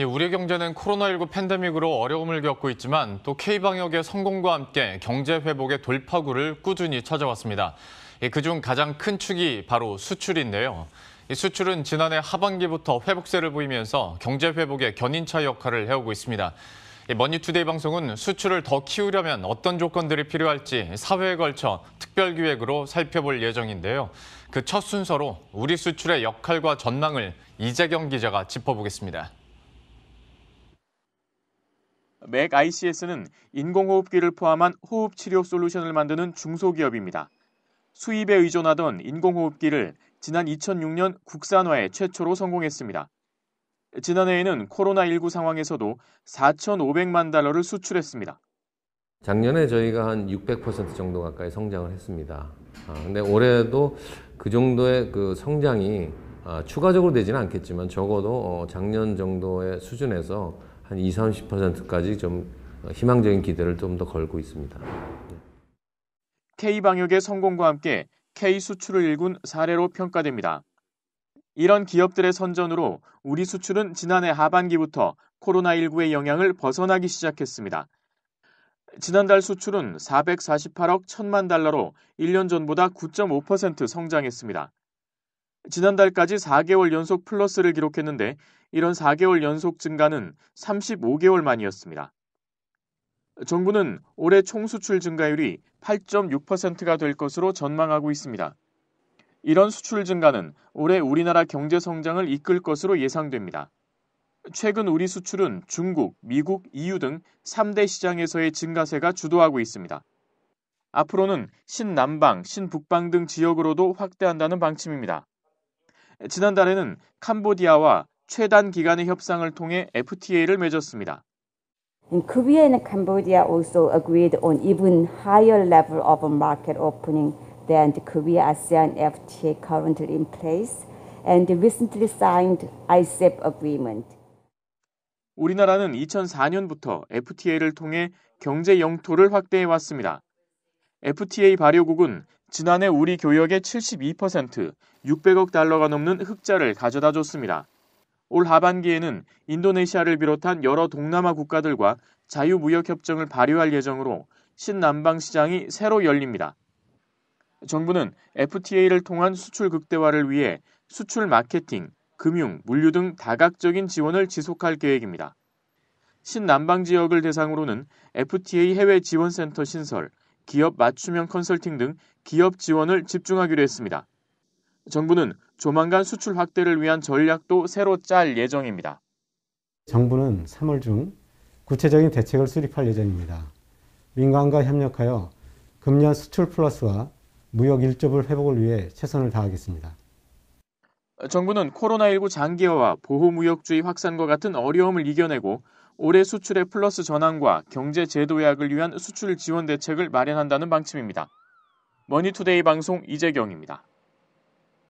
우리 경제는 코로나19 팬데믹으로 어려움을 겪고 있지만 또 K방역의 성공과 함께 경제 회복의 돌파구를 꾸준히 찾아왔습니다. 그중 가장 큰 축이 바로 수출인데요. 수출은 지난해 하반기부터 회복세를 보이면서 경제 회복의 견인차 역할을 해오고 있습니다. 머니투데이 방송은 수출을 더 키우려면 어떤 조건들이 필요할지 사회에 걸쳐 특별기획으로 살펴볼 예정인데요. 그 첫 순서로 우리 수출의 역할과 전망을 이재경 기자가 짚어보겠습니다. 맥 ICS는 인공호흡기를 포함한 호흡치료 솔루션을 만드는 중소기업입니다. 수입에 의존하던 인공호흡기를 지난 2006년 국산화에 최초로 성공했습니다. 지난해에는 코로나19 상황에서도 4,500만 달러를 수출했습니다. 작년에 저희가 한 600% 정도 가까이 성장을 했습니다. 근데 올해도 그 정도의 그 성장이 추가적으로 되지는 않겠지만 적어도 작년 정도의 수준에서 한 20-30%까지 좀 희망적인 기대를 좀 더 걸고 있습니다. K방역의 성공과 함께 K수출을 일군 사례로 평가됩니다. 이런 기업들의 선전으로 우리 수출은 지난해 하반기부터 코로나19의 영향을 벗어나기 시작했습니다. 지난달 수출은 448억 1천만 달러로 1년 전보다 9.5% 성장했습니다. 지난달까지 4개월 연속 플러스를 기록했는데 이런 4개월 연속 증가는 35개월 만이었습니다. 정부는 올해 총수출 증가율이 8.6%가 될 것으로 전망하고 있습니다. 이런 수출 증가는 올해 우리나라 경제 성장을 이끌 것으로 예상됩니다. 최근 우리 수출은 중국, 미국, EU 등 3대 시장에서의 증가세가 주도하고 있습니다. 앞으로는 신남방, 신북방 등 지역으로도 확대한다는 방침입니다. 지난달에는 캄보디아와 최단 기간의 협상을 통해 FTA를 맺었습니다. Korea and Cambodia also agreed on even higher level of market opening than the Korea-ASEAN FTA currently in place and recently signed RCEP agreement. 우리나라는 2004년부터 FTA를 통해 경제 영토를 확대해 왔습니다. FTA 발효국은 지난해 우리 교역의 72%, 600억 달러가 넘는 흑자를 가져다 줬습니다. 올 하반기에는 인도네시아를 비롯한 여러 동남아 국가들과 자유무역협정을 발효할 예정으로 신남방 시장이 새로 열립니다. 정부는 FTA를 통한 수출 극대화를 위해 수출 마케팅, 금융, 물류 등 다각적인 지원을 지속할 계획입니다. 신남방 지역을 대상으로는 FTA 해외 지원센터 신설, 기업 맞춤형 컨설팅 등 기업 지원을 집중하기로 했습니다. 정부는 조만간 수출 확대를 위한 전략도 새로 짤 예정입니다. 정부는 3월 중 구체적인 대책을 수립할 예정입니다. 민간과 협력하여 금년 수출 플러스와 무역 일조불 회복을 위해 최선을 다하겠습니다. 정부는 코로나19 장기화와 보호무역주의 확산과 같은 어려움을 이겨내고 올해 수출의 플러스 전환과 경제 재도약을 위한 수출 지원 대책을 마련한다는 방침입니다. 머니투데이 방송 이재경입니다.